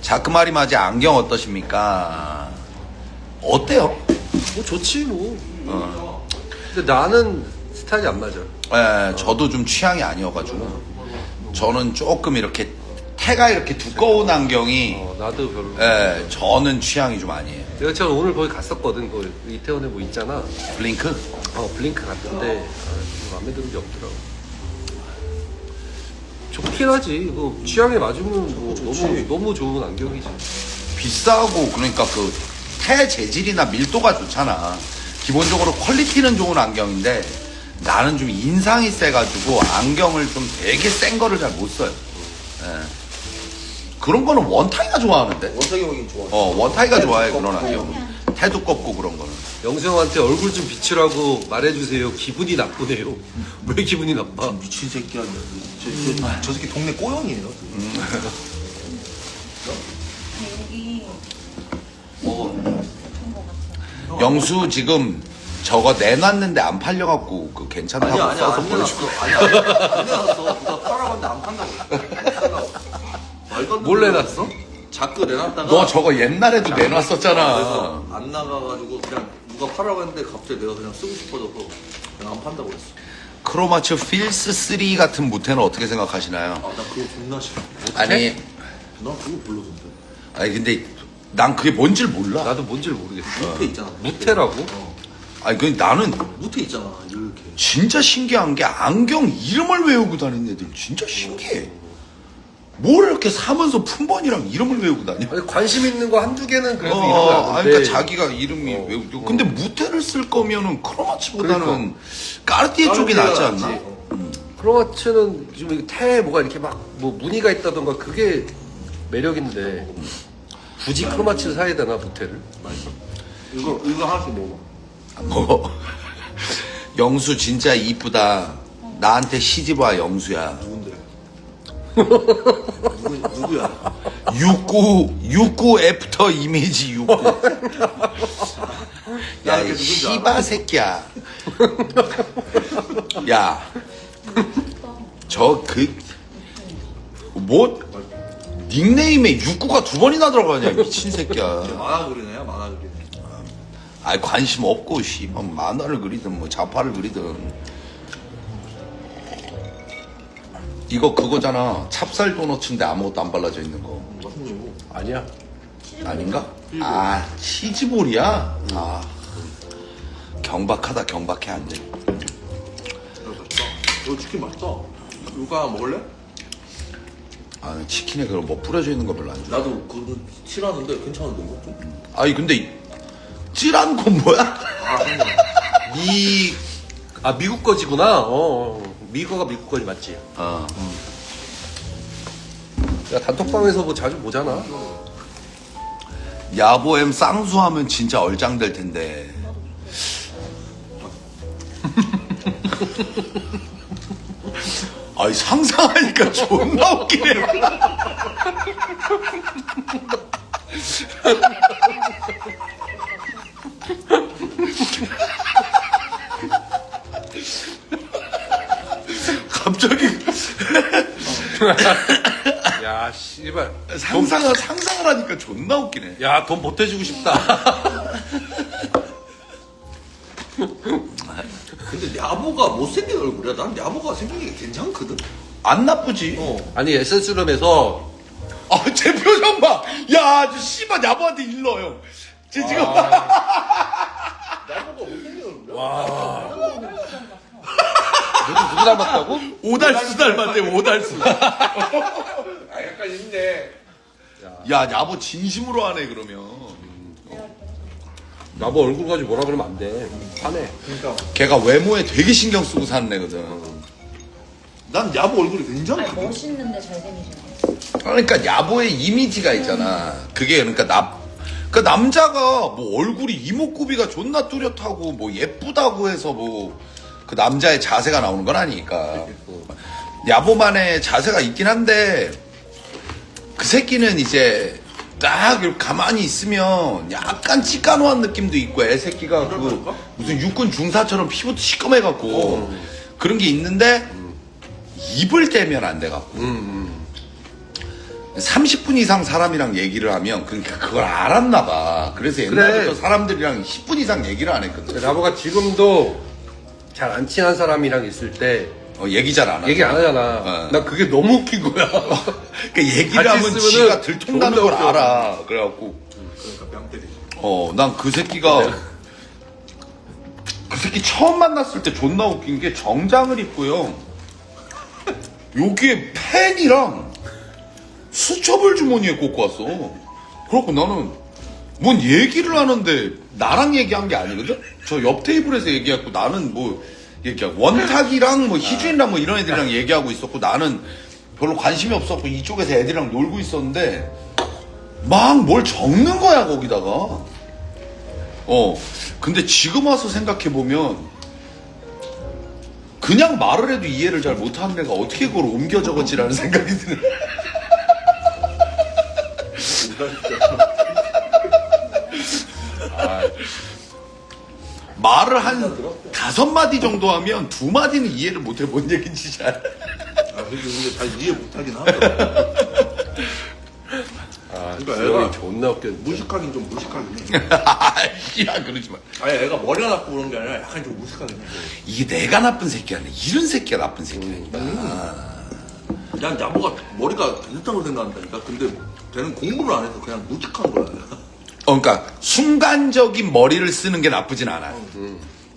자크마리 마지 안경 어떠십니까? 어때요? 뭐 좋지 뭐. 근데 나는 스타일이 안 맞아. 예, 저도 좀 취향이 아니어가지고 저는 조금 이렇게 태가 이렇게 두꺼운 안경이 나도 별로. 예, 저는 취향이 좀 아니에요. 내가 제가 오늘 거기 갔었거든. 거기 이태원에 뭐 있잖아. 블링크? 블링크 갔는데 마음에 드는 게 없더라고. 좋긴 하지. 취향에 맞으면 뭐 너무 좋은 안경이지. 비싸고 그러니까 그 태 재질이나 밀도가 좋잖아. 기본적으로 퀄리티는 좋은 안경인데 나는 좀 인상이 세가지고 안경을 좀 되게 센 거를 잘 못 써요. 예. 그런 거는 원타이가 좋아하는데. 원탁이 형이 좋아. 원타이가 좋아해 그런 안경. 태 두껍고 그런 거는. 영수 형한테 얼굴 좀 비추라고 말해주세요. 기분이 나쁘네요. 왜 기분이 나빠? 미친 새끼 아니야. 저 새끼 동네 꼬형이에요. 여기 영수 지금 저거 내놨는데 안 팔려갖고 그 괜찮다고 아니야 써서 안 보여줘. 내놨어. 아니야 안 내놨어. 누가 팔아봤는데 안 판다고. 말도 안 몰래 되는 놨어? 자꾸 내놨다가 너 저거 옛날에도 내놨었잖아. 그래서 안 나가가지고 그냥 누가 팔아고 했는데 갑자기 내가 그냥 쓰고 싶어져서 그냥 안 판다고 했어. 크로마츠 필스 3 같은 무태는 어떻게 생각하시나요? 아 나 그거 존나 싫어. 아니, 나 그거 별로던데. 아니 근데 난 그게 뭔지를 몰라. 나도 뭔지를 모르겠어. 무태 있잖아. 무태라고? 아니 그 나는 무태 있잖아. 이렇게. 진짜 신기한 게 안경 이름을 외우고 다니는 애들 진짜 신기해. 뭘 이렇게 사면서 품번이랑 이름을 외우고 다녀? 아니, 관심 있는 거 한두 개는 그래도 이런 거 하는데. 그러니까 자기가 이름이 외우고. 근데 무태를 쓸 거면은 크로마츠보다는 까르띠에 쪽이 낫지 않나? 크로마츠는 지금 태 뭐가 이렇게 막 뭐 무늬가 있다던가 그게 매력인데 굳이 크로마츠를 사야 되나 무태를? 이거 하나씩 먹어. 뭐 영수 진짜 이쁘다. 나한테 시집 와 영수야. 누구야? 69 애프터 이미지 69. 야, 걔 이 누군지 씨바 새끼야. 야, 뭐, 닉네임에 69가 두 번이나 들어가냐, 미친 새끼야. 만화 그리네요. 만화 그리네. 아이, 관심 없고, 씨. 뭐 만화를 그리든, 뭐, 자파를 그리든. 이거 그거잖아. 찹쌀 도너츠인데 아무것도 안 발라져 있는 거. 무슨 얘고? 아니야. 아닌가? 아, 치즈볼이야? 아, 경박하다, 경박해, 안 돼. 맛있다. 이거 치킨 맛있다. 이거 하나 먹을래? 아, 치킨에 그런 뭐 뿌려져 있는 거 별로 안 좋아. 나도 그거 싫어하는데 괜찮은데 이거 좀? 아니, 근데, 찌란 건 뭐야? 미국 거지구나. 미국어가 미국 거지 맞지? 어. 야 단톡방에서 뭐 자주 보잖아. 야보엠 쌍수하면 진짜 얼짱될 텐데. 아니, 상상하니까 존나 웃기네. 갑자기 야 씨발. 상상을 하니까 존나 웃기네. 야 돈 보태주고 싶다. 근데 야보가 못생긴 얼굴이야. 난 야보가 생긴 게 괜찮거든. 안 나쁘지? 아니 에센스룸에서 아, 제 표정 봐. 야, 저 씨발 야보한테 일러, 형. 쟤 지금. 야보가 못생긴 얼굴이야. 누구 닮았다고? 오달수 닮았대, 오달수. 아 약간 있네. 야, 야보 진심으로 하네, 그러면. 나보 얼굴 가지고 뭐라 그러면 안 돼. 화내. 그러니까 걔가 외모에 되게 신경 쓰고 사는 애거든. 난 야보 얼굴이 아니 괜찮거든. 멋있는데 잘생기시네. 그러니까 야보의 이미지가 있잖아. 그게 그러니까 그 남자가 뭐 얼굴이 이목구비가 존나 뚜렷하고 뭐 예쁘다고 해서 뭐 그 남자의 자세가 나오는 건 아니니까. 야보만의 자세가 있긴 한데 그 새끼는 이제 딱 이렇게 가만히 있으면 약간 찌까노한 느낌도 있고 애 새끼가 그 무슨 육군 중사처럼 피부도 시꺼매갖고 그런 게 있는데 입을 떼면 안 돼갖고 30분 이상 사람이랑 얘기를 하면 그러니까 그걸 알았나 봐. 그래서 옛날부터 그래. 사람들이랑 10분 이상 얘기를 안 했거든. 나보가 지금도 잘 안 친한 사람이랑 있을 때 얘기 잘 안 하고. 얘기 안 하잖아. 어. 나 그게 너무 웃긴 거야. 그러니까 얘기를 같이 하면 있으면은 지가 들통나는 걸 존나 웃겨. 알아. 그래갖고 그러니까 뺨 때리지. 난 그 새끼가 그 새끼 처음 만났을 때 존나 웃긴 게 정장을 입고요. 여기에 펜이랑 수첩을 주머니에 꽂고 왔어. 그래갖고 나는 뭔 얘기를 하는데 나랑 얘기한 게 아니거든? 저 옆 테이블에서 얘기했고 나는 뭐 얘기하고 원탁이랑 뭐 희준이랑 뭐 이런 애들이랑 얘기하고 있었고 나는 별로 관심이 없었고 이쪽에서 애들이랑 놀고 있었는데 막 뭘 적는 거야 거기다가. 근데 지금 와서 생각해보면 그냥 말을 해도 이해를 잘 못하는 애가 어떻게 그걸 옮겨 적었지라는 생각이 드네. 말을 한 5마디 정도 하면 2마디는 이해를 못해. 뭔 얘기인지 잘. 근데 잘 이해 못하긴 하더라고. 그러니까 주영이 애가 존나 웃겨. 무식하긴 좀 무식하긴 해. 야 그러지 마. 아니 애가 머리가 나쁘고 그런 게 아니라 약간 좀 무식하긴 해. 이게 내가 나쁜 새끼 아니야. 이런 새끼가 나쁜 새끼야. 난 야보가 머리가 괜찮다고 생각한다니까. 근데 걔는 공부를 안 해서 그냥 무식한 거야. 그러니까 순간적인 머리를 쓰는 게 나쁘진 않아.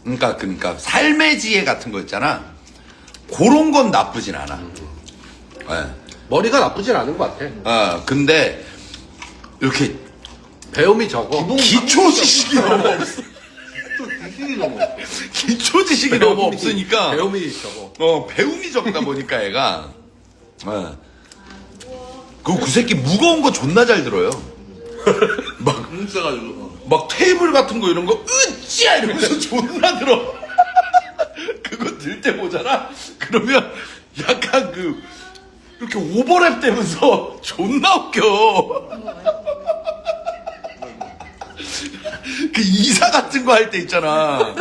그러니까 삶의 지혜 같은 거 있잖아. 그런 건 나쁘진 않아. 예. 머리가 나쁘진 않은 것 같아. 근데 이렇게 배움이 적어. 기초 지식이 너무 없어. 지식이 너무. 기초 지식이 너무 없으니까. 배움이 적어. 배움이 적다 보니까 애가. 그 새끼 무거운 거 존나 잘 들어요. 막 세가지고. 막 테이블 같은 거 이런 거 으쌰 이러면서 존나 들어. 그거 들 때 보잖아. 그러면 약간 이렇게 오버랩 되면서 존나 웃겨. 그 이사 같은 거 할 때 있잖아.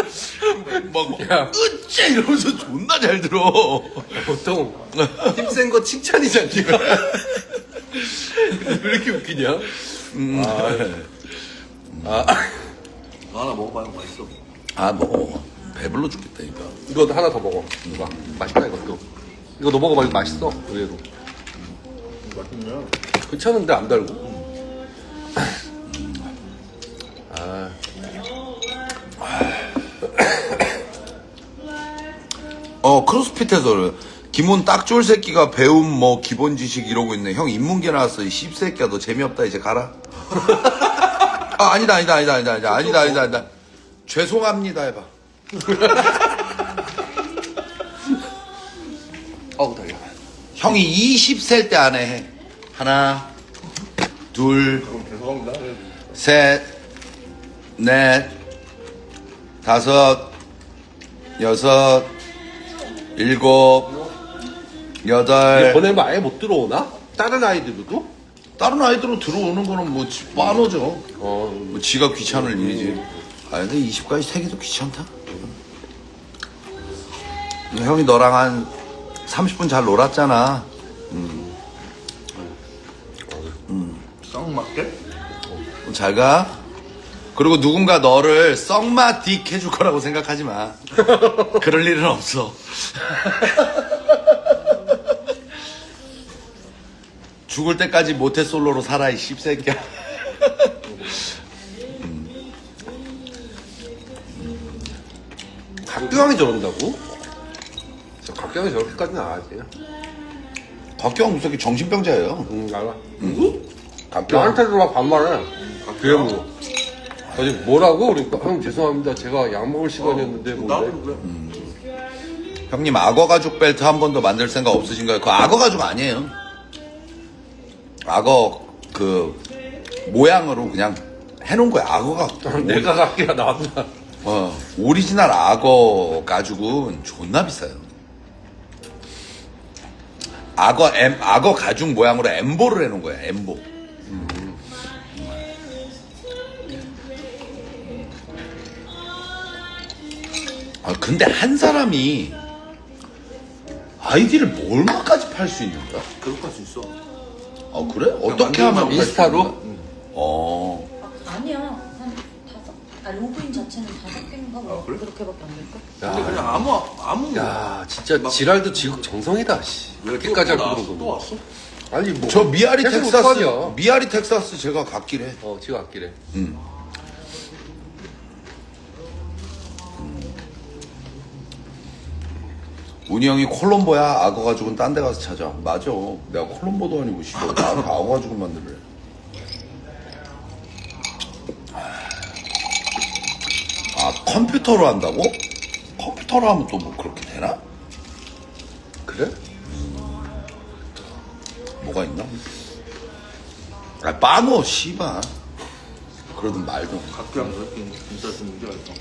막 야. 으쌰 이러면서 존나 잘 들어. 보통 힘센 거 칭찬이잖아. 왜 이렇게 웃기냐? 하나 먹어봐요. 맛있어. 뭐 배불러 죽겠다니까. 이거 하나 더 먹어. 이거 맛있다 이것도. 이거 너 먹어봐. 이거 맛있어. 의외로. 맛있네. 괜찮은데 안 달고. 크로스핏에서 기본 딱 좋을 새끼가 배움 뭐 기본 지식 이러고 있네. 형 인문계 나왔어. 이 씹새끼야 너 재미없다 이제 가라. 아니다. 죄송합니다 해봐. 다리야. 형이 20살 때 안에 해. 하나, 둘, 그럼 죄송합니다. 셋, 넷, 다섯, 여섯, 일곱, 여덟. 보내면 아예 못 들어오나? 다른 아이들도? 다른 아이들로 들어오는 거는 뭐 빠노죠. 뭐 지가 귀찮을 일이지. 근데 20까지 세기도 귀찮다. 형이 너랑 한 30분 잘 놀았잖아. 쌍 맞게? 잘 가. 그리고 누군가 너를 썩마딕 해줄 거라고 생각하지 마. 그럴 일은 없어. 죽을 때까지 모태솔로로 살아, 이 씹새끼야. 각경이 저런다고? 각경이 저렇게까지는 안 하지. 곽경 무섭게 정신병자예요. 알아. 누구? 나한테도 막 반말해. 그래뭐 어제 뭐라고? 그러니까 형 죄송합니다. 제가 약 먹을 시간이었는데 뭐. 나도 그래. 형님 악어 가죽 벨트 한 번도 만들 생각 없으신가요? 그거 악어 가죽 아니에요. 악어 모양으로 그냥 해놓은 거야. 악어가 내가 갖기가 나왔나? 오리지널 악어 가죽은 존나 비싸요. 악어 가죽 모양으로 엠보를 해놓은 거야. 엠보. 근데 한 사람이 아이디를 얼마까지 팔 수 있는 거야? 계속 할 수 있어. 아 그래? 어떻게 하면 인스타로? 어. 아니야. 한 5. 로그인 자체는 5개인가 뭐 아, 그래? 그렇게밖에 안 될까? 근데 그냥 아무. 야, 진짜 지랄도 지극 정성이다, 씨. 이렇게까지 할 또 거는 또 거. 왔어? 아니, 뭐. 저 미아리 계속 텍사스 습관이야. 미아리 텍사스 제가 갔길 해. 지가 아끼래. 운이 형이 콜롬보야 악어 가죽은 딴 데 가서 찾아. 맞아. 내가 콜롬보도 아니고 씨발 나한테 악어 가죽을 만들래. 아 컴퓨터로 한다고? 컴퓨터로 하면 또 뭐 그렇게 되나? 그래? 뭐가 있나? 아 빠노 씨발. 그러든 말든. 각기랑 그렇게 진짜 좀 문제가 있어.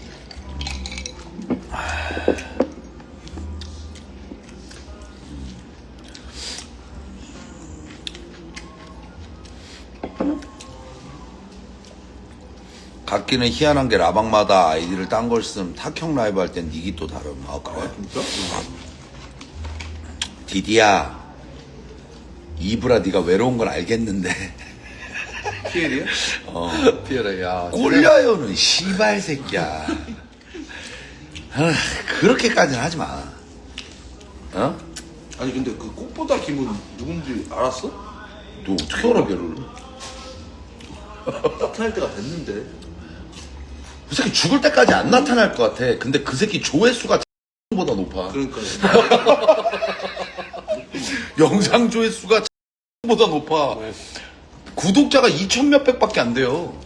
각기는 희한한 게 라방마다 아이디를 딴 걸 쓰면 탁형 라이브 할 땐 닉이 또 다름. 아 그래? 진짜? 디디야 이브라 네가 외로운 건 알겠는데 피엘이야? 피해라, 야. 꼴려요는 씨발 새끼야. 아, 그렇게까지는 하지 마. 어? 아니 근데 그 꽃보다 김은 누군지 알았어? 너 어떻게 알아 걔를? 나타날 때가 됐는데. 그 새끼 죽을 때까지 안 나타날 것 같아. 근데 그 새끼 조회수가 보다 높아. 그러니까 영상 조회수가 보다 높아. 구독자가 2천 몇백밖에 안 돼요.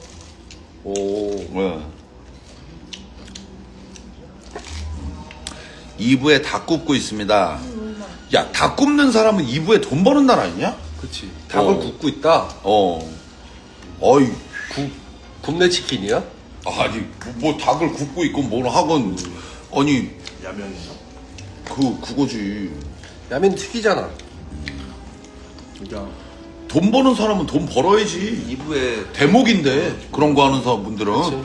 오. 왜? 2부에 닭 굽고 있습니다. 야, 닭 굽는 사람은 2부에 돈 버는 날 아니냐? 그치. 닭을 굽고 있다. 어이, 굽네 치킨이야? 아니, 뭐 닭을 굽고 있건 뭘 하건, 아니, 야명이야. 그거지. 야면 튀기잖아. 진짜 돈 버는 사람은 돈 벌어야지. 2부에 대목인데, 그런 거 하는 사람분들은. 그치.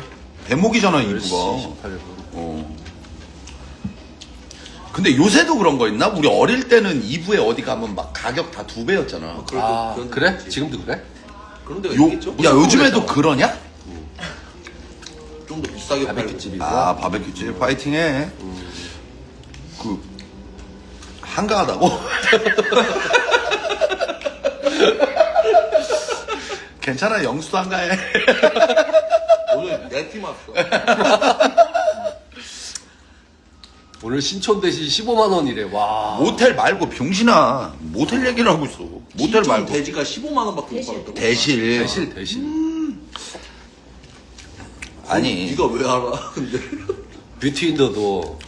대목이잖아, 10시 2부가. 18분. 근데 요새도 그런 거 있나? 우리 어릴 때는 2부에 어디 가면 막 가격 다 2배였잖아. 아, 그래? 지금도 그래? 그런 데가 요, 있겠죠? 야, 요즘에도 그러냐? 좀 더 비싸게 팔고. 바베큐집이. 아, 바베큐집 파이팅해. 한가하다고? 괜찮아, 영수도 한가해. 오늘 내 팀 왔어. 오늘 신촌 대신 15만 원이래. 와. 모텔 말고 병신아. 모텔 얘기를 하고 있어. 모텔 말고. 돼지가 15만 원밖에 못 받았다고. 대실. 대신. 아니, 네가 왜 알아? 근데 뷰티인더도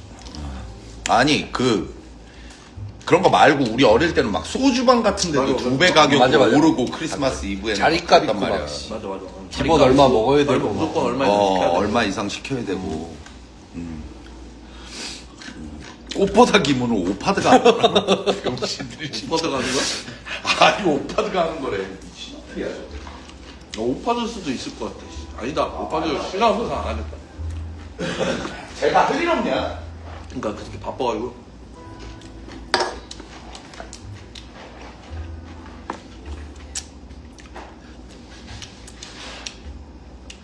아니, 그런 거 말고 우리 어릴 때는 막 소주방 같은 데도 맞아, 2배 가격으로 맞아, 맞아. 오르고 크리스마스 이브에는 자리값 갔단 있고 말이야. 막. 맞아. 기본 얼마 먹어야 되고. 그러니까 무조건 얼마 이상 시켜야 돼. 얼마 이상 시켜야 되고. 꽃보다 기문은 오파드가 안 거라. 병신들이. 오빠들 가는 거야? 아니, 오파드가 하는 거래. 미친놈이야, 저. 오빠들 수도 있을 것 같아. 아니다. 오빠들 싫어하면서 안 하겠다. 제가 할 일 없냐? 그러니까 그렇게 바빠가지고.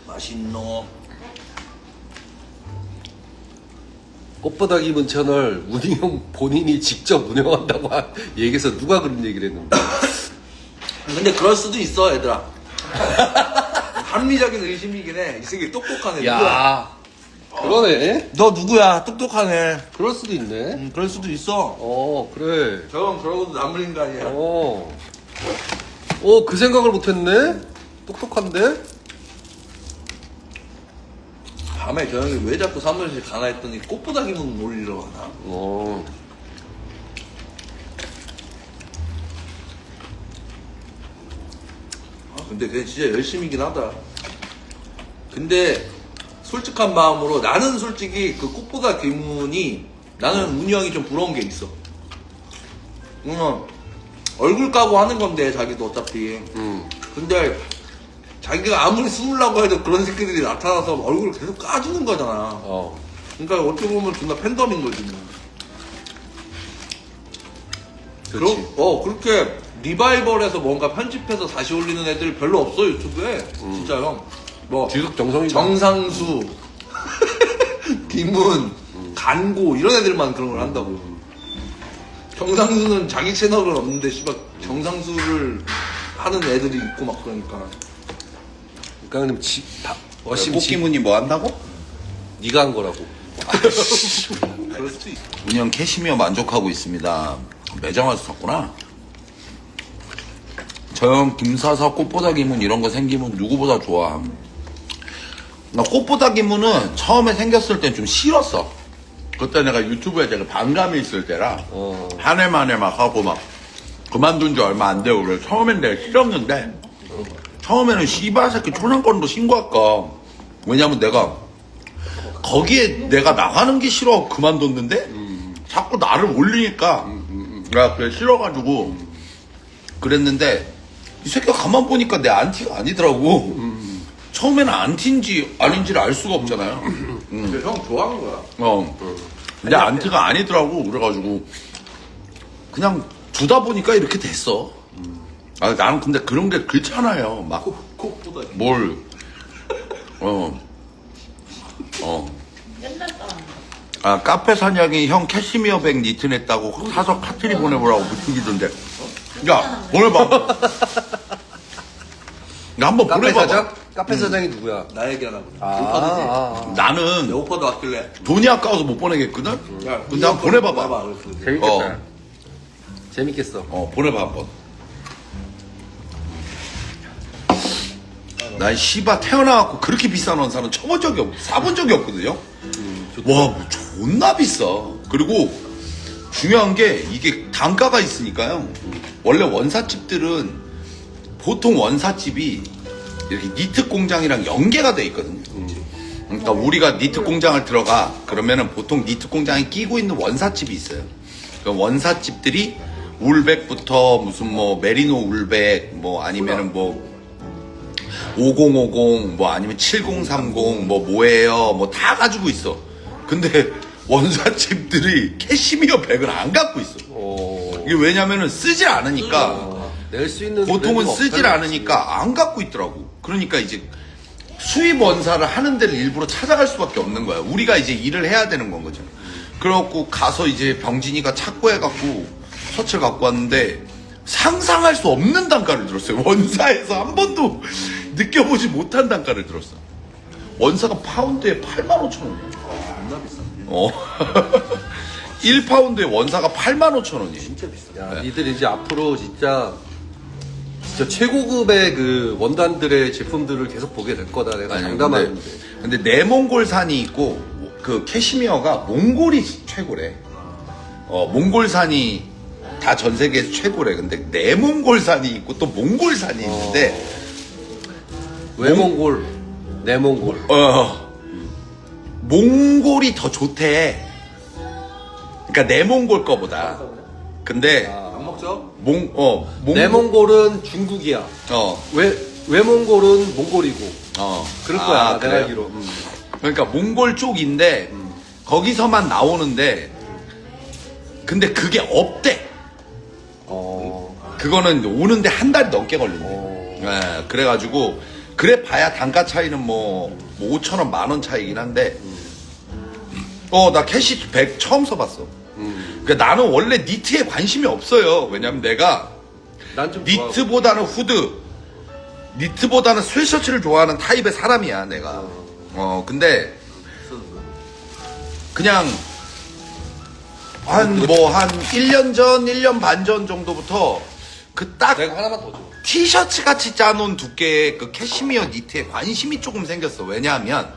맛있노. 꽃보다 기분 채널 운이 형 본인이 직접 운영한다고 얘기해서 누가 그런 얘기를 했는데. 근데 그럴 수도 있어, 얘들아. 합리적인 의심이긴 해. 이 새끼 똑똑하네. 누구야? 야. 그러네. 너 누구야? 똑똑하네. 그럴 수도 있네. 그럴 수도 있어. 그래. 저건 그러고도 남을 인간이야. 그 생각을 못했네? 똑똑한데? 밤에 저 형이 왜 자꾸 사무실 가나 했더니 꽃보다 기분 올리러 가나? 근데 그게 진짜 열심이긴 하다. 근데 솔직한 마음으로 나는 솔직히 그 꽃보다 기분이 나는 운이 형이 좀 부러운 게 있어. 얼굴 까고 하는 건데 자기도 어차피. 근데 자기가 아무리 숨으려고 해도 그런 새끼들이 나타나서 얼굴을 계속 까주는 거잖아. 그러니까 어떻게 보면 존나 팬덤인 거지. 뭐. 그렇지. 그렇게 리바이벌에서 뭔가 편집해서 다시 올리는 애들 별로 없어 유튜브에. 진짜 형. 뭐 지속 정성이다. 정상수, 김은, 간고 이런 애들만 그런 걸 한다고. 정상수는 자기 채널은 없는데 씨발 정상수를 하는 애들이 있고 막 그러니까. 그러니까 어심 꽃기문이 뭐 한다고? 네가 한 거라고. 그럴 수도 있어. 운영 캐시미어 만족하고 있습니다. 매장 와서 샀구나. 저 형 김사사 꽃보다 기문 이런 거 생기면 누구보다 좋아. 나 꽃보다 기문은 처음에 생겼을 땐 좀 싫었어. 그때 내가 유튜브에 되게 반감이 있을 때라 한 해 만에 막 하고 막 그만둔 지 얼마 안 되고 그래. 처음엔 내가 싫었는데 처음에는 씨발 새끼 초상권도 신고할까. 왜냐면 내가 거기에 내가 나가는 게 싫어 그만뒀는데 자꾸 나를 올리니까 내가 그게 싫어가지고 그랬는데 이 새끼가 가만 보니까 내 안티가 아니더라고. 처음에는 안티인지 아닌지를 알 수가 없잖아요. 근데 형 좋아하는 거야. 내 안티가 아니더라고. 그래가지고 그냥 두다 보니까 이렇게 됐어. 아, 나는 근데 그런 게 그렇잖아요. 막 콕보다. 뭘 맨날 따라. 아, 카페 사냥이 형 캐시미어 백 니트 냈다고 사서 카트리 보내보라고 부추기던데. 야, 보내봐. 야, 한번 카페 보내봐봐. 사장? 카페 사장이 누구야? 나 얘기하라고. 아. 내 나는 오빠도 왔길래. 돈이 아까워서 못 보내겠거든? 야, 근데 한번 보내봐봐. 그랬더니. 재밌겠다. 재밌겠어. 보내봐, 한번. 난 씨바 태어나갖고 그렇게 비싼 원사는 쳐본 적이 사본 적이 없거든요? 와, 뭐 존나 비싸. 그리고 중요한 게 이게 단가가 있으니까요. 원래 원사집들은 보통 원사집이 이렇게 니트 공장이랑 연계가 돼 있거든요. 그러니까 우리가 니트 공장을 들어가 그러면은 보통 니트 공장에 끼고 있는 원사집이 있어요. 그 원사집들이 울백부터 무슨 뭐 메리노 울백 뭐 아니면은 뭐 5050 뭐 아니면 7030 뭐 뭐예요 뭐 다 가지고 있어. 근데 원사집들이 캐시미어 백을 안 갖고 있어. 이게 왜냐면은 쓰질 않으니까. 낼 수 있는 보통은 브랜드가 쓰질 없다는 않으니까 안 갖고 있더라고. 그러니까 이제 수입 원사를 하는 데를 일부러 찾아갈 수밖에 없는 거야. 우리가 이제 일을 해야 되는 건 거죠. 그래갖고 가서 이제 병진이가 찾고 해갖고 셔츠를 갖고 왔는데 상상할 수 없는 단가를 들었어요. 원사에서 한 번도 느껴보지 못한 단가를 들었어. 원사가 파운드에 85,000원이야. 존나 비싼데. 1파운드에 원사가 85,000원이에요. 진짜 비싸. 야, 니들 이제 앞으로 진짜 최고급의 그 원단들의 제품들을 계속 보게 될 거다. 내가 아니, 장담하는데. 근데 내몽골산이 있고 그 캐시미어가 몽골이 최고래. 몽골산이 다 전 세계에서 최고래. 근데 내몽골산이 있고 또 몽골산이 있는데 외몽골, 내몽골. 몽골이 더 좋대. 그러니까 내몽골 거보다. 근데 안 먹죠? 내몽골은 중국이야. 외몽골은 몽골이고. 그럴 거야. 내가 그래요? 알기로. 그러니까 몽골 쪽인데 거기서만 나오는데 근데 그게 없대. 그거는 오는데 한 달이 넘게 걸린대. 예, 그래가지고 그래 봐야 단가 차이는 뭐 5,000원, 10,000원 차이긴 한데 나 캐시 100 처음 써봤어. 그러니까 나는 원래 니트에 관심이 없어요. 왜냐면 내가 난 좀 니트보다는 후드, 니트보다는 스웨셔츠를 좋아하는 타입의 사람이야, 내가. 근데 그냥 한 1년 전, 1년 반 전 정도부터 그 딱 내가 하나만 더 줘. 티셔츠 같이 짜놓은 두께의 그 캐시미어 니트에 관심이 조금 생겼어. 왜냐하면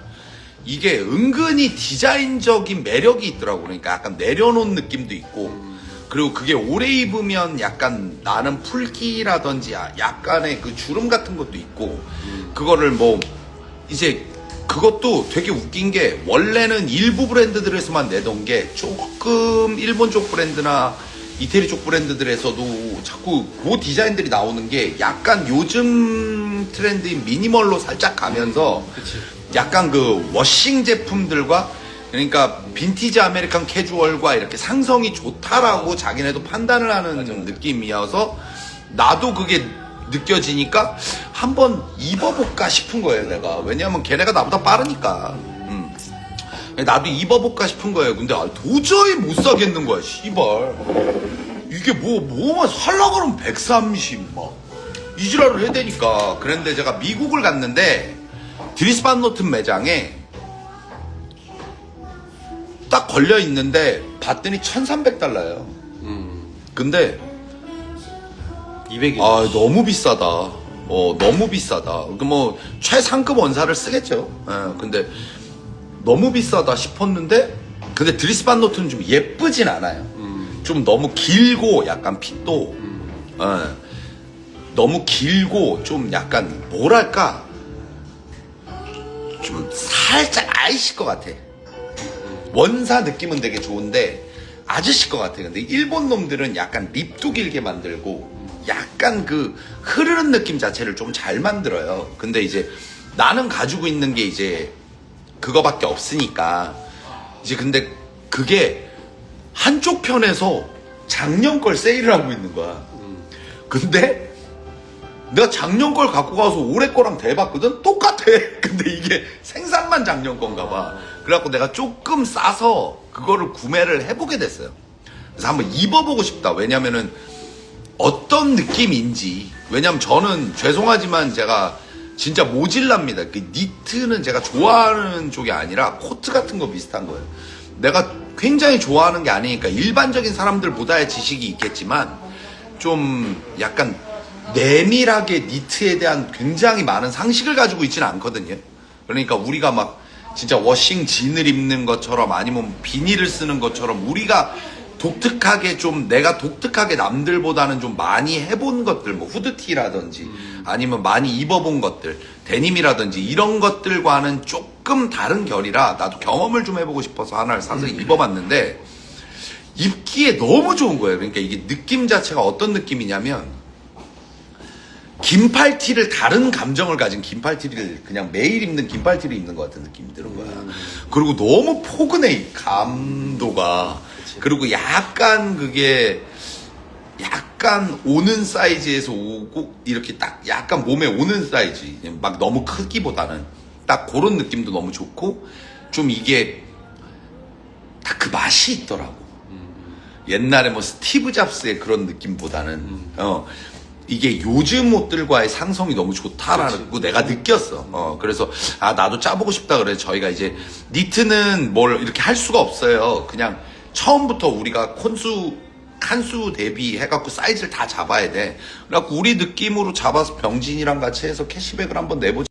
이게 은근히 디자인적인 매력이 있더라고. 그러니까 약간 내려놓은 느낌도 있고 그리고 그게 오래 입으면 약간 나는 풀기라든지 약간의 그 주름 같은 것도 있고 그거를 뭐 이제 그것도 되게 웃긴 게 원래는 일부 브랜드들에서만 내던 게 조금 일본 쪽 브랜드나 이태리 쪽 브랜드들에서도 자꾸 그 디자인들이 나오는 게 약간 요즘 트렌드인 미니멀로 살짝 가면서 약간 그 워싱 제품들과 그러니까 빈티지 아메리칸 캐주얼과 이렇게 상성이 좋다라고 자기네도 판단을 하는 느낌이어서 나도 그게 느껴지니까 한번 입어볼까 싶은 거예요, 내가. 왜냐면 걔네가 나보다 빠르니까. 나도 입어볼까 싶은 거예요. 근데 도저히 못 사겠는 거야, 씨발. 이게 뭐만 살라 그러면 130, 이 지랄을 해야 되니까. 그런데 제가 미국을 갔는데, 드리스 반 노튼 매장에 딱 걸려 있는데, 봤더니 $1,300예요. 근데, 200이. 너무 비싸다. 너무 비싸다. 최상급 원사를 쓰겠죠. 근데, 너무 비싸다 싶었는데, 근데 드리스 반 노트는 좀 예쁘진 않아요. 좀 너무 길고, 약간 핏도, 너무 길고, 좀 약간, 뭐랄까, 좀 살짝 아이실 것 같아. 원사 느낌은 되게 좋은데, 아저씨 것 같아. 근데 일본 놈들은 약간 립도 길게 만들고, 약간 그 흐르는 느낌 자체를 좀 잘 만들어요. 근데 이제 나는 가지고 있는 게 이제, 그거밖에 없으니까 이제 근데 그게 한쪽 편에서 작년 걸 세일을 하고 있는 거야. 근데 내가 작년 걸 갖고 가서 올해 거랑 대봤거든. 똑같아. 근데 이게 생산만 작년 건가 봐. 그래갖고 내가 조금 싸서 그거를 구매를 해보게 됐어요. 그래서 한번 입어보고 싶다. 왜냐면은 어떤 느낌인지. 왜냐면 저는 죄송하지만 제가 진짜 모질랍니다. 그 니트는 제가 좋아하는 쪽이 아니라 코트 같은 거 비슷한 거예요. 내가 굉장히 좋아하는 게 아니니까 일반적인 사람들보다의 지식이 있겠지만 좀 약간 내밀하게 니트에 대한 굉장히 많은 상식을 가지고 있지는 않거든요. 그러니까 우리가 막 진짜 워싱 진을 입는 것처럼 아니면 비닐을 쓰는 것처럼 우리가 독특하게 좀 내가 독특하게 남들보다는 좀 많이 해본 것들 뭐 후드티라든지 아니면 많이 입어본 것들 데님이라든지 이런 것들과는 조금 다른 결이라 나도 경험을 좀 해보고 싶어서 하나를 사서 입어봤는데 입기에 너무 좋은 거예요. 그러니까 이게 느낌 자체가 어떤 느낌이냐면 긴팔티를 다른 감정을 가진 긴팔티를 그냥 매일 입는 긴팔티를 입는 것 같은 느낌이 드는 거야. 그리고 너무 포근해 이 감도가. 그리고 약간 그게 약간 오는 사이즈에서 오고 이렇게 딱 약간 몸에 오는 사이즈 막 너무 크기보다는 딱 그런 느낌도 너무 좋고 좀 이게 딱 그 맛이 있더라고. 옛날에 뭐 스티브 잡스의 그런 느낌보다는 이게 요즘 옷들과의 상성이 너무 좋다라는 거 내가 느꼈어. 그래서 나도 짜보고 싶다 그래. 저희가 이제 니트는 뭘 이렇게 할 수가 없어요. 그냥 처음부터 우리가 칸수 대비 해갖고 사이즈를 다 잡아야 돼. 그래갖고 우리 느낌으로 잡아서 병진이랑 같이 해서 캐시백을 한번 내보자.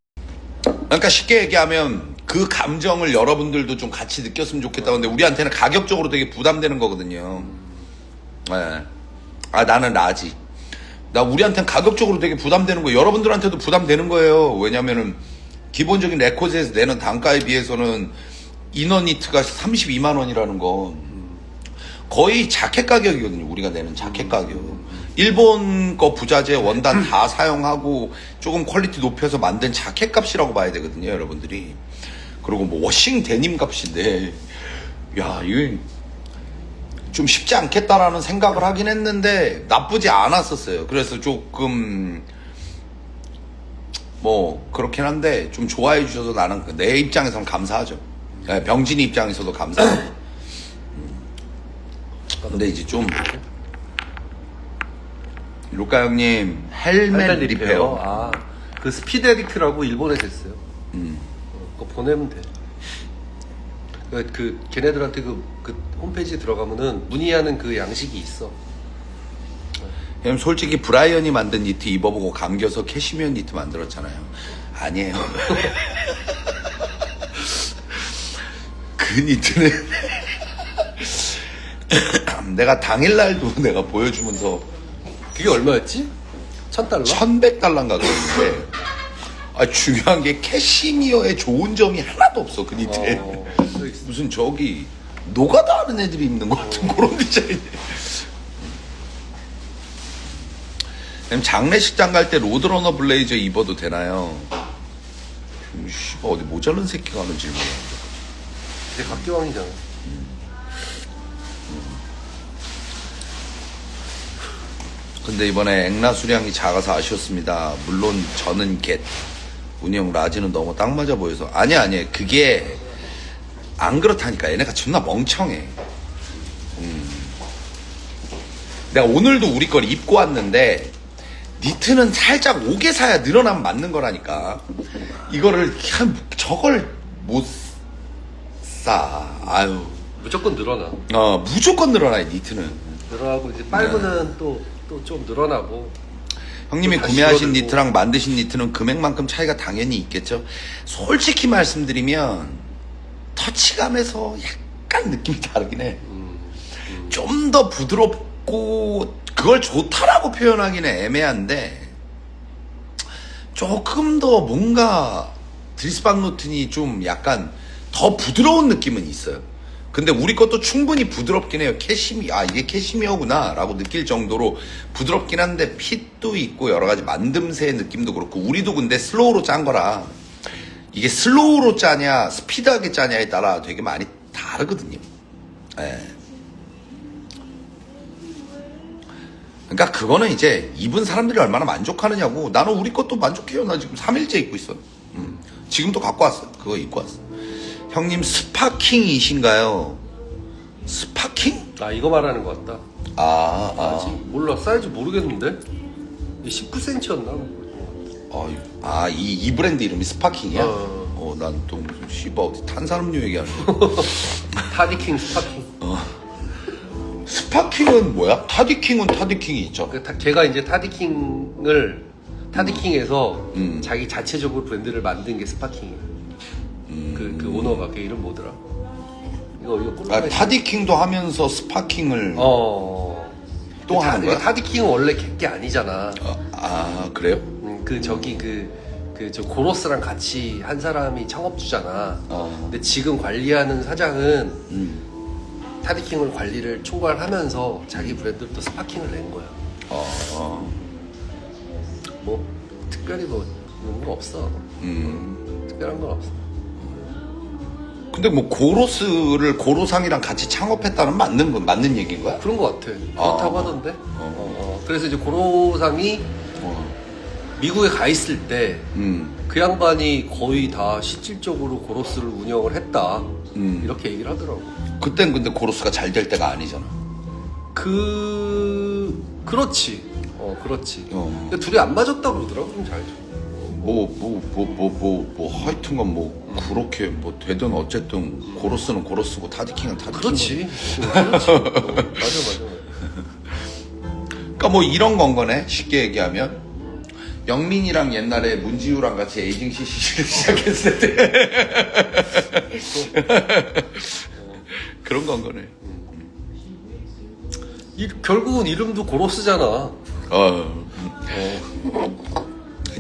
그러니까 쉽게 얘기하면 그 감정을 여러분들도 좀 같이 느꼈으면 좋겠다. 근데 우리한테는 가격적으로 되게 부담되는 거거든요. 네. 나는 라지. 우리한테는 가격적으로 되게 부담되는 거예요. 여러분들한테도 부담되는 거예요. 왜냐면은 기본적인 레코즈에서 내는 단가에 비해서는 이너 니트가 32만 원이라는 건 거의 자켓 가격이거든요. 우리가 내는 자켓 가격. 일본 거 부자재 원단 다 사용하고 조금 퀄리티 높여서 만든 자켓 값이라고 봐야 되거든요. 여러분들이. 그리고 뭐 워싱 데님 값인데 야 이거 좀 쉽지 않겠다라는 생각을 하긴 했는데 나쁘지 않았었어요. 그래서 조금 뭐 그렇긴 한데 좀 좋아해 주셔서 나는 내 입장에서는 감사하죠. 병진이 입장에서도 감사하고. 근데 이제 좀 루카 형님 헬멧 리페어. 그 스피드 에디트라고 일본에서 했어요. 그거 보내면 돼. 그 걔네들한테 그 홈페이지 들어가면은 문의하는 그 양식이 있어. 형님 솔직히 브라이언이 만든 니트 입어보고 감겨서 캐시미어 니트 만들었잖아요. 아니에요. 그 니트는 내가 당일날도 내가 보여주면서 그게 얼마였지? $1,000? $1,100인가 그랬는데 중요한 게 캐시미어에 좋은 점이 하나도 없어. 그 니트에 무슨 저기 노가다 하는 애들이 입는 것 같은 그런 디자인이에요. 장례식장 갈 때 로드러너 블레이저 입어도 되나요? 씨발 어디 모자란 새끼가 하는 질문이야. 이제 각기왕이잖아. 근데 이번에 앵라 수량이 작아서 아쉬웠습니다. 물론 저는 겟. 운이 형 라지는 너무 딱 맞아 보여서. 아니야. 그게 안 그렇다니까. 얘네가 존나 멍청해. 내가 오늘도 우리 걸 입고 왔는데 니트는 살짝 오게 사야 늘어나면 맞는 거라니까. 이거를 그냥 저걸 못 사. 아유. 무조건 늘어나. 무조건 늘어나 니트는. 늘어나고 이제 빨구는 또 좀 늘어나고. 형님이 또 다시 구매하신 줄어들고. 니트랑 만드신 니트는 금액만큼 차이가 당연히 있겠죠. 솔직히 말씀드리면 터치감에서 약간 느낌이 다르긴 해. 좀 더 부드럽고 그걸 좋다라고 표현하기는 애매한데 조금 더 뭔가 드리스방 노튼이 좀 약간 더 부드러운 느낌은 있어요. 근데 우리 것도 충분히 부드럽긴 해요. 이게 캐시미어구나 라고 느낄 정도로 부드럽긴 한데 핏도 있고 여러 가지 만듦새 느낌도 그렇고 우리도 근데 슬로우로 짠 거라 이게 슬로우로 짜냐 스피드하게 짜냐에 따라 되게 많이 다르거든요. 예. 그러니까 그거는 이제 입은 사람들이 얼마나 만족하느냐고. 나는 우리 것도 만족해요. 나 지금 3일째 입고 있어. 지금도 갖고 왔어. 그거 입고 왔어. 형님 스파킹이신가요? 스파킹? 아 이거 말하는 것 같다. 아. 몰라 사이즈 모르겠는데 19cm였나? 이 브랜드 이름이 스파킹이야? 어. 난 또 무슨 씨발 어디 탄산음료 얘기하는 타디킹 스파킹. 스파킹은 뭐야? 타디킹은 타디킹이 있죠. 걔가 이제 타디킹에서 음. 자기 자체적으로 브랜드를 만든 게 스파킹이야. 그 오너가 걔 이름 뭐더라? 이거 꿀. 타디킹도 하면서 스파킹을 또 하는 거야? 타디킹은 원래 걔 아니잖아. 그래요? 저 고로스랑 같이 한 사람이 창업주잖아. 어. 근데 지금 관리하는 사장은 타디킹을 관리를 총괄하면서 자기 브랜드로 또 스파킹을 낸 거야. 뭐 특별히 뭐 이런 건 없어. 특별한 건 없어. 근데 뭐 고로상이랑 같이 창업했다는 맞는 얘기인 거야? 그런 거 같아. 그렇다고 하던데. 그래서 이제 고로상이 미국에 가 있을 때 그 양반이 거의 다 실질적으로 고로스를 운영을 했다. 이렇게 얘기를 하더라고. 그땐 근데 고로스가 잘 될 때가 아니잖아. 그렇지. 그렇지. 어. 근데 둘이 안 맞았다 그러더라고. 좀 잘. 하여튼간 그렇게 되든 어쨌든 고로스는 고로스고 타디킹은 타디킹. 그렇지. 그렇지. 맞아. 그러니까 이런 건 거네. 쉽게 얘기하면 영민이랑 옛날에 문지우랑 같이 에이징 CC를 시작했을 때 그런 건 거네. 결국은 이름도 고로스잖아.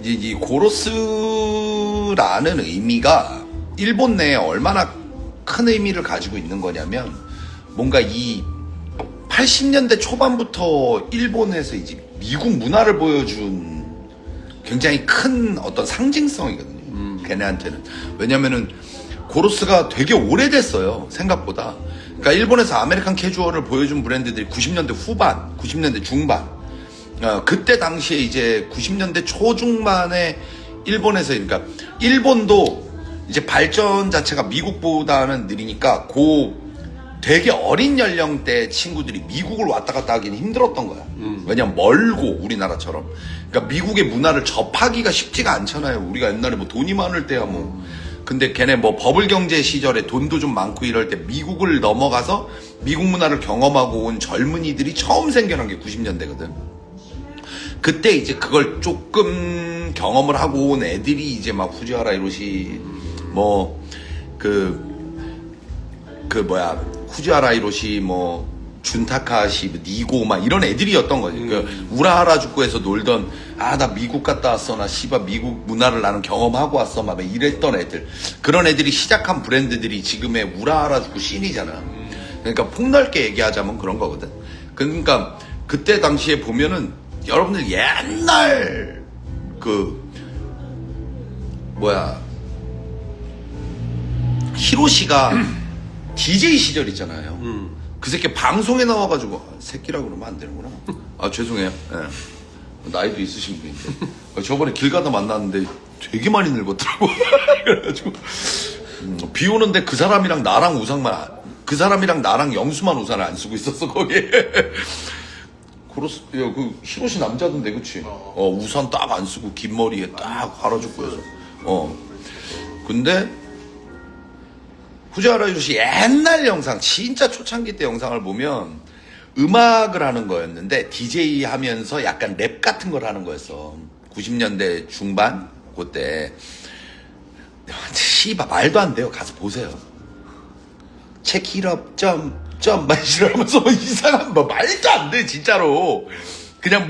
이 고로스라는 의미가 일본 내에 얼마나 큰 의미를 가지고 있는 거냐면 뭔가 이 80년대 초반부터 일본에서 이제 미국 문화를 보여준 굉장히 큰 어떤 상징성이거든요. 걔네한테는. 왜냐면은 고로스가 되게 오래됐어요. 생각보다. 그러니까 일본에서 아메리칸 캐주얼을 보여준 브랜드들이 90년대 후반, 90년대 중반. 그때 당시에 이제 90년대 초중반에 일본에서, 그러니까 일본도 이제 발전 자체가 미국보다는 느리니까 되게 어린 연령대 친구들이 미국을 왔다 갔다 하기는 힘들었던 거야. 왜냐면 멀고 우리나라처럼. 그러니까 미국의 문화를 접하기가 쉽지가 않잖아요. 우리가 옛날에 돈이 많을 때야 근데 걔네 버블 경제 시절에 돈도 좀 많고 이럴 때 미국을 넘어가서 미국 문화를 경험하고 온 젊은이들이 처음 생겨난 게 90년대거든. 그때 이제 그걸 조금 경험을 하고 온 애들이 이제 막 후지와라 히로시 후지와라 히로시 준타카시 니고 막 이런 애들이었던 거지. 그 우라하라주쿠에서 놀던 나 미국 갔다 왔어, 나 씨발 미국 문화를 나는 경험하고 왔어 막 이랬던 애들. 그런 애들이 시작한 브랜드들이 지금의 우라하라주쿠 씬이잖아. 그러니까 폭넓게 얘기하자면 그런 거거든. 그러니까 그때 당시에 보면은 여러분들 옛날 히로시가 DJ 시절 있잖아요. 그 새끼 방송에 나와가지고 새끼라고 그러면 안 되는구나. 아 죄송해요. 예. 나이도 있으신 분인데 저번에 길 가다 만났는데 되게 많이 늙었더라고. 그래가지고 비 오는데 그 사람이랑 나랑 그 사람이랑 나랑 영수만 우산을 안 쓰고 있었어 거기에. 코로스 그 히로시 남자던데 그치? 우산 딱 안 쓰고 긴 머리에 딱 갈아주고 해서 근데 후지와라 히로시 옛날 영상 진짜 초창기 때 영상을 보면 음악을 하는 거였는데 DJ 하면서 약간 랩 같은 걸 하는 거였어. 90년대 중반 그때 씨발 말도 안 돼요. 가서 보세요. 체크 힐업 막 이러면서 이상한 말도 안 돼 진짜로. 그냥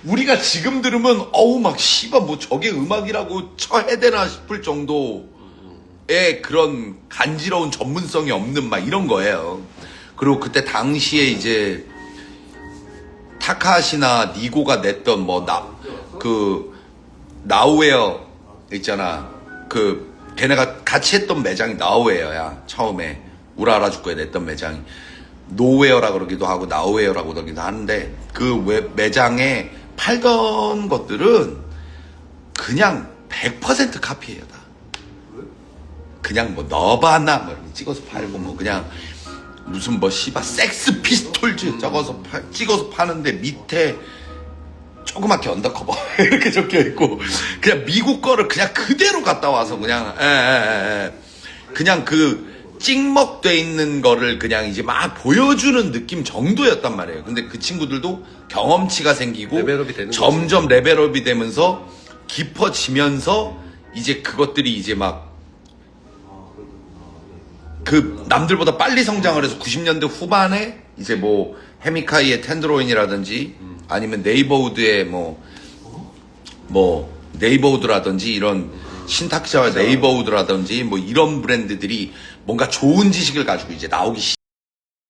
우리가 지금 들으면 어우 막 씨발 저게 음악이라고 쳐야 되나 싶을 정도의 그런 간지러운 전문성이 없는 막 이런 거예요. 그리고 그때 당시에 이제 타카시나 니고가 냈던 나우웨어 있잖아. 걔네가 같이 했던 매장이 나우웨어야. 처음에 우라라주쿠에 냈던 매장이 노웨어라 그러기도 하고 나우웨어라고 그러기도 하는데 그 매장에 팔던 것들은 그냥 100% 카피예요 다. 그냥 너바나 이렇게 찍어서 팔고 그냥 무슨 씨발 섹스 피스톨즈 찍어서 파는데 밑에 조그맣게 언더커버 이렇게 적혀 있고 그냥 미국 거를 그냥 그대로 갖다 와서 그냥 그냥 찍먹돼 있는 거를 그냥 이제 막 보여주는 느낌 정도였단 말이에요. 근데 그 친구들도 경험치가 생기고 레벨업이 되는 점점 레벨업이 되면서 깊어지면서 이제 그것들이 이제 막 남들보다 빨리 성장을 해서 90년대 후반에 이제 해미카이의 텐드로인이라든지 아니면 네이버우드의 네이버우드라든지 이런 신탁자와 네이버우드라든지 이런 브랜드들이 뭔가 좋은 지식을 가지고 이제 나오기